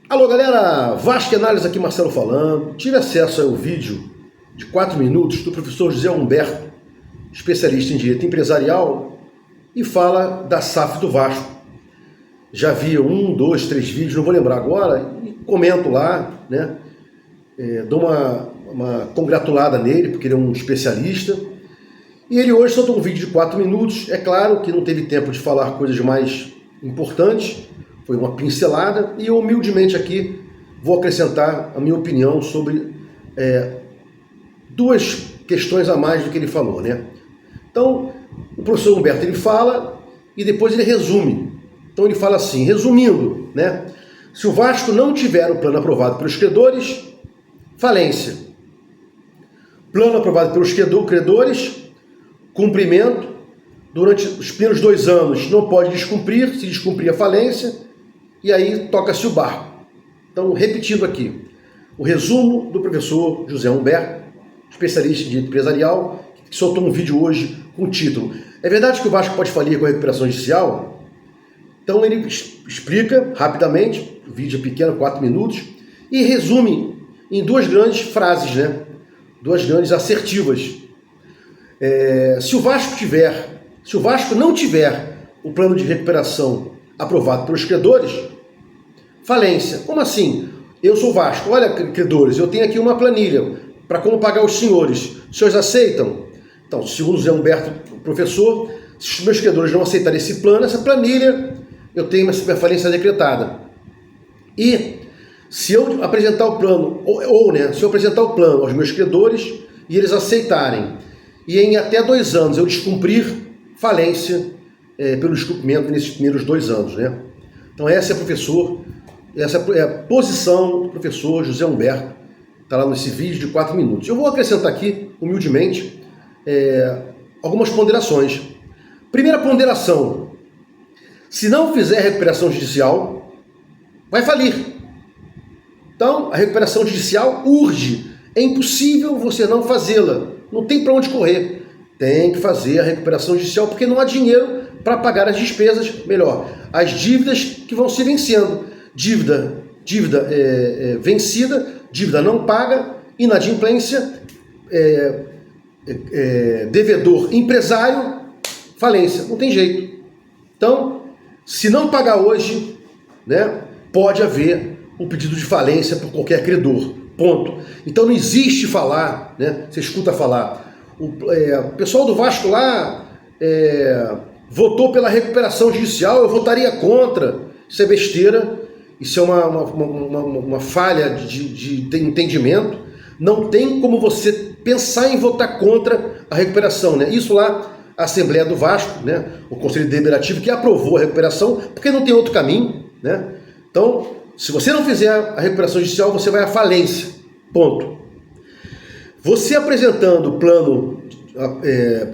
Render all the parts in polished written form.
Alô galera, Vasque Análise aqui, Marcelo falando. Tive acesso ao vídeo de 4 minutos do professor José Humberto, especialista em direito empresarial, e fala da SAF do Vasco. Já vi 1, 2, 3 vídeos, não vou lembrar agora, e comento lá, né? Dou uma congratulada nele, porque ele é um especialista. E ele hoje soltou um vídeo de 4 minutos. É claro que não teve tempo de falar coisas mais importantes, foi uma pincelada, e eu humildemente aqui vou acrescentar a minha opinião sobre duas questões a mais do que ele falou, né? Então, o professor Humberto ele fala e depois ele resume. Então ele fala assim, resumindo, né? Se o Vasco não tiver o plano aprovado pelos credores, falência. Plano aprovado pelos credores, cumprimento. Durante os primeiros 2 anos não pode descumprir, se descumprir a falência, e aí toca-se o barco. Então, repetindo aqui, o resumo do professor José Humberto, especialista em direito empresarial, que soltou um vídeo hoje com o título: é verdade que o Vasco pode falir com a recuperação judicial? Então ele explica rapidamente, o vídeo é pequeno, 4 minutos, e resume em 2 grandes frases, né? 2 grandes assertivas. Se o Vasco não tiver o plano de recuperação aprovado pelos credores, falência. Como assim? Eu sou Vasco, olha, credores, eu tenho aqui uma planilha para como pagar os senhores. Os senhores aceitam? Então, segundo o Zé Humberto, professor, se os meus credores não aceitarem esse plano, essa planilha, eu tenho uma falência decretada. E se eu apresentar o plano, se eu apresentar o plano aos meus credores e eles aceitarem, e em até 2 anos eu descumprir, falência pelo descumprimento nesses primeiros 2 anos, né? Então essa é a posição do professor José Humberto, está lá nesse vídeo de 4 minutos. Eu vou acrescentar aqui, humildemente, algumas ponderações. Primeira ponderação: se não fizer recuperação judicial, vai falir. Então, a recuperação judicial urge. É impossível você não fazê-la. Não tem para onde correr. Tem que fazer a recuperação judicial porque não há dinheiro para pagar as despesas, as dívidas que vão se vencendo. Dívida vencida, dívida não paga, inadimplência, devedor empresário, falência. Não tem jeito. Então, se não pagar hoje, né, pode haver o pedido de falência por qualquer credor. Ponto. Então não existe falar, né? Você escuta falar. O pessoal do Vasco lá votou pela recuperação judicial, eu votaria contra. Isso é besteira, isso é uma falha de entendimento. Não tem como você pensar em votar contra a recuperação, né? Isso lá, a Assembleia do Vasco, né? O Conselho Deliberativo que aprovou a recuperação, porque não tem outro caminho, né? Então, se você não fizer a recuperação judicial, você vai à falência. Ponto. Você apresentando o plano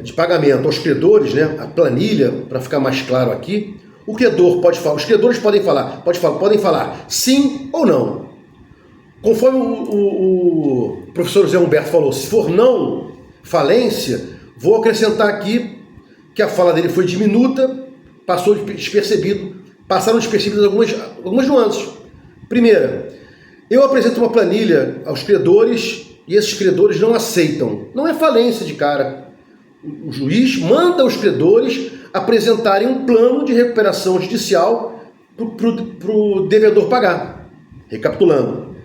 de pagamento aos credores, né, a planilha, para ficar mais claro aqui, o credor pode falar, os credores podem falar sim ou não. Conforme o professor José Humberto falou, se for não, falência, vou acrescentar aqui que a fala dele foi diminuta, passaram despercebidas algumas nuances. Primeira, eu apresento uma planilha aos credores e esses credores não aceitam. Não é falência de cara. O juiz manda os credores apresentarem um plano de recuperação judicial para o devedor pagar. Recapitulando,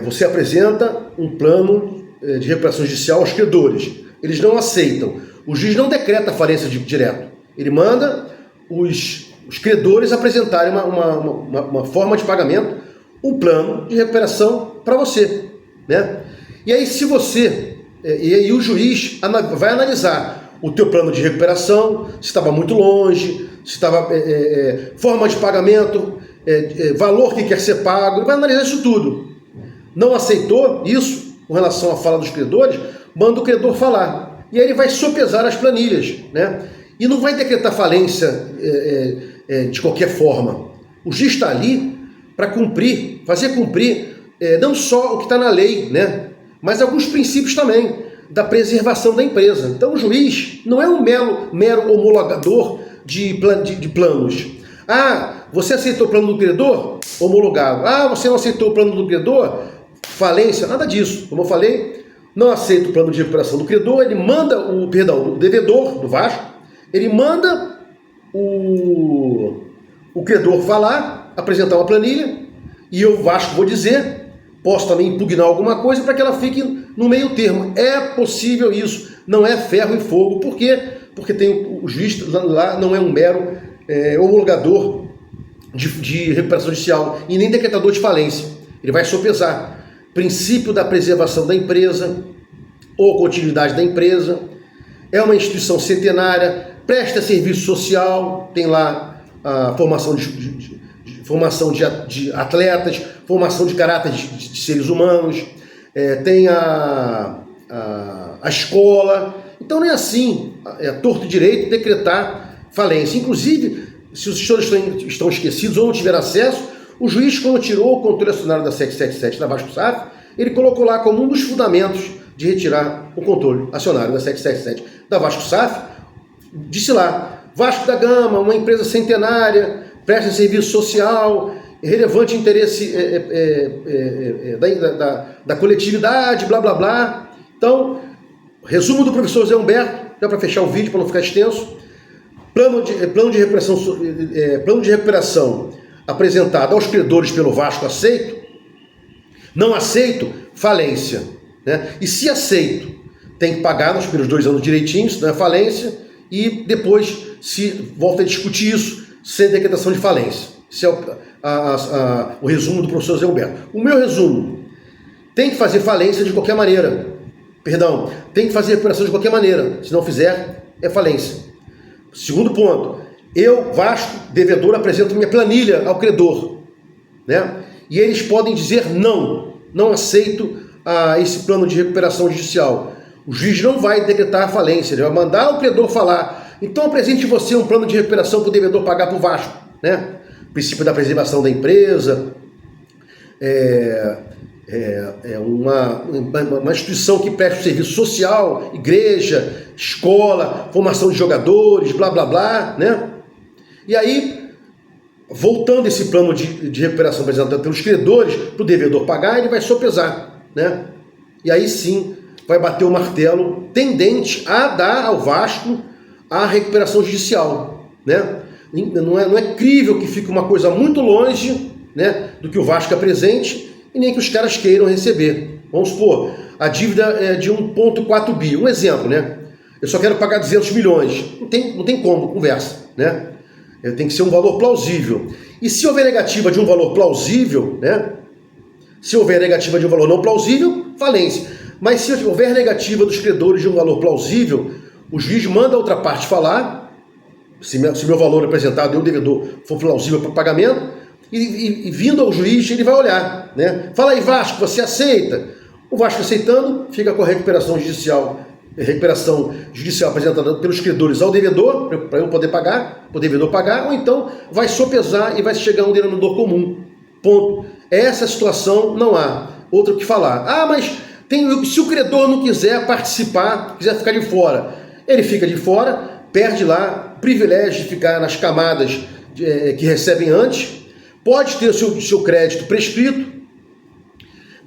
você apresenta um plano de recuperação judicial aos credores. Eles não aceitam. O juiz não decreta falência direto. Ele manda os credores apresentarem uma forma de pagamento, um plano de recuperação para você, né? E aí se você, e o juiz vai analisar o teu plano de recuperação, se estava muito longe, se estava forma de pagamento, valor que quer ser pago, ele vai analisar isso tudo. Não aceitou isso com relação à fala dos credores, manda o credor falar. E aí ele vai sopesar as planilhas, né? E não vai decretar falência de qualquer forma. O juiz está ali para cumprir, fazer cumprir não só o que está na lei, né, mas alguns princípios também da preservação da empresa. Então o juiz não é um mero homologador de planos. Ah, você aceitou o plano do credor? Homologado. Ah, você não aceitou o plano do credor? Falência. Nada disso. Como eu falei, não aceita o plano de recuperação do credor, ele manda o devedor do Vasco, ele manda o credor falar, apresentar uma planilha, e eu, Vasco, vou dizer, posso também impugnar alguma coisa para que ela fique no meio termo. É possível isso, não é ferro e fogo. Por quê? Porque tem o juiz lá não é um mero homologador de recuperação judicial e nem decretador de falência. Ele vai sopesar princípio da preservação da empresa ou continuidade da empresa, é uma instituição centenária, presta serviço social, tem lá a formação de atletas, formação de caráter de seres humanos, tem a escola. Então não é assim, é torto direito decretar falência. Inclusive, se os senhores estão esquecidos ou não tiveram acesso, o juiz, quando tirou o controle acionário da 777 da Vasco-SAF, ele colocou lá como um dos fundamentos de retirar o controle acionário da 777 da Vasco-SAF, disse lá, Vasco da Gama, uma empresa centenária, presta serviço social, relevante interesse da coletividade, blá blá blá. Então, resumo do professor Zé Humberto, já para fechar o vídeo, para não ficar extenso, plano de recuperação apresentado aos credores pelo Vasco, aceito? Não aceito? Falência. Né? E se aceito, tem que pagar nos primeiros 2 anos direitinho, isso não é falência, e depois se volta a discutir isso sem decretação de falência. Esse é o resumo do professor Zé Humberto. O meu resumo: tem que fazer falência de qualquer maneira. Perdão, tem que fazer recuperação de qualquer maneira. Se não fizer, é falência. Segundo ponto, eu, Vasco, devedor, apresento minha planilha ao credor, né? E eles podem dizer não aceito esse plano de recuperação judicial. O juiz não vai decretar a falência, ele vai mandar o credor falar, então apresente você um plano de recuperação para o devedor pagar para o Vasco, né? Princípio da preservação da empresa, uma instituição que presta serviço social, igreja, escola, formação de jogadores, blá blá blá, né? E aí, voltando esse plano de recuperação apresentado pelos credores para o devedor pagar, ele vai sopesar, né? E aí sim vai bater o martelo tendente a dar ao Vasco a recuperação judicial, né? Não é crível que fique uma coisa muito longe, né, do que o Vasco apresente e nem que os caras queiram receber. Vamos supor, a dívida é de 1,4 bi, um exemplo, né? Eu só quero pagar 200 milhões. Não tem como, conversa, né? Tem que ser um valor plausível. E se houver negativa de um valor plausível, né? Se houver negativa de um valor não plausível, falência. Mas se houver negativa dos credores de um valor plausível, o juiz manda a outra parte falar, se meu valor apresentado e o devedor for plausível para pagamento, e vindo ao juiz, ele vai olhar, né? Fala aí, Vasco, você aceita? O Vasco aceitando, fica com a recuperação judicial apresentada pelos credores ao devedor, para eu poder pagar, para o devedor pagar, ou então vai sopesar e vai chegar a um denominador comum. Ponto. Essa situação não há outro que falar. Ah, mas se o credor não quiser participar, quiser ficar de fora, ele fica de fora, perde lá o privilégio de ficar nas camadas que recebem antes, pode ter o seu crédito prescrito,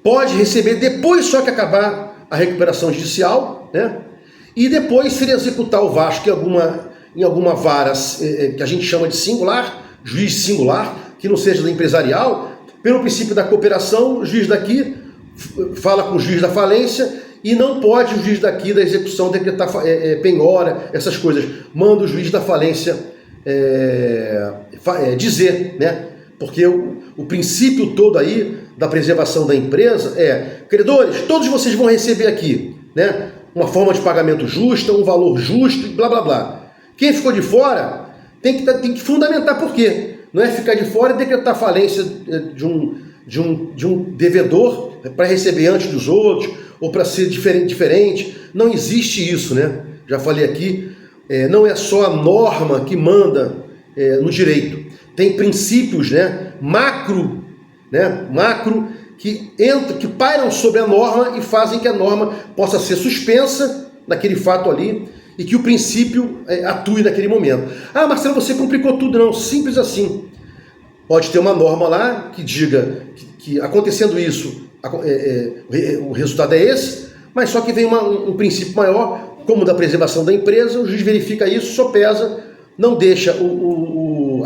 pode receber depois só que acabar a recuperação judicial, né? E depois, se ele executar o Vasco em alguma vara que a gente chama de singular, juiz singular, que não seja da empresarial, pelo princípio da cooperação, o juiz daqui fala com o juiz da falência e não pode o juiz daqui da execução decretar penhora, essas coisas. Manda o juiz da falência dizer, né? Porque o princípio todo aí da preservação da empresa credores, todos vocês vão receber aqui, né, uma forma de pagamento justa, um valor justo, blá blá blá. Quem ficou de fora tem que fundamentar por quê. Não é ficar de fora e decretar falência de um devedor para receber antes dos outros ou para ser diferente. Não existe isso, né? Já falei aqui, não é só a norma que manda no direito. Tem princípios, né, macro que pairam sobre a norma e fazem que a norma possa ser suspensa naquele fato ali e que o princípio atue naquele momento. Ah, Marcelo, você complicou tudo. Não, simples assim. Pode ter uma norma lá que diga que acontecendo isso, o resultado é esse, mas só que vem um princípio maior, como da preservação da empresa, o juiz verifica isso, sopesa, não deixa o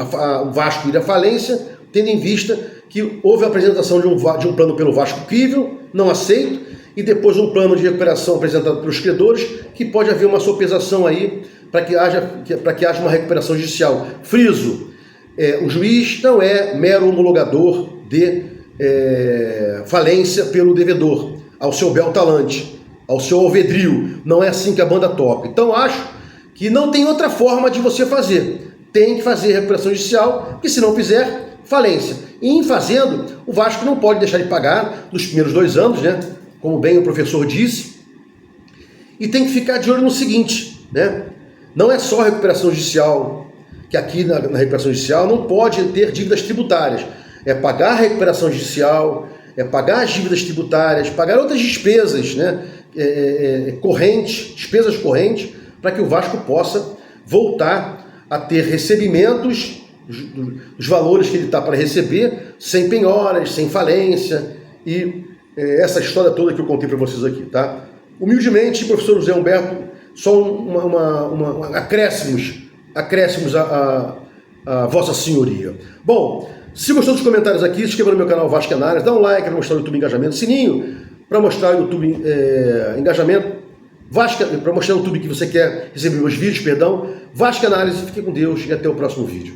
Vasco ir à falência, tendo em vista que houve a apresentação de um plano pelo Vasco crível, não aceito, e depois um plano de recuperação apresentado pelos credores, que pode haver uma sopesação aí para que haja uma recuperação judicial. Friso, o juiz não é mero homologador de falência pelo devedor, ao seu bel talante, ao seu alvedrio. Não é assim que a banda toca. Então acho que não tem outra forma de você fazer. Tem que fazer recuperação judicial, porque se não fizer, falência. E em fazendo, o Vasco não pode deixar de pagar nos primeiros 2 anos, né? Como bem o professor disse, e tem que ficar de olho no seguinte, né? Não é só recuperação judicial, que aqui na recuperação judicial não pode ter dívidas tributárias. É pagar a recuperação judicial, é pagar as dívidas tributárias, pagar outras despesas, né? Correntes, despesas correntes, para que o Vasco possa voltar a ter recebimentos dos valores que ele está para receber, sem penhoras, sem falência e essa história toda que eu contei para vocês aqui, tá? Humildemente, professor José Humberto, só acréscimos a Vossa Senhoria. Bom, se gostou dos comentários aqui, se inscreva no meu canal Vasco Análise, dá um like para mostrar o YouTube engajamento, sininho para mostrar o YouTube engajamento, para mostrar o YouTube que você quer receber meus vídeos, Vasco Análise, fique com Deus e até o próximo vídeo.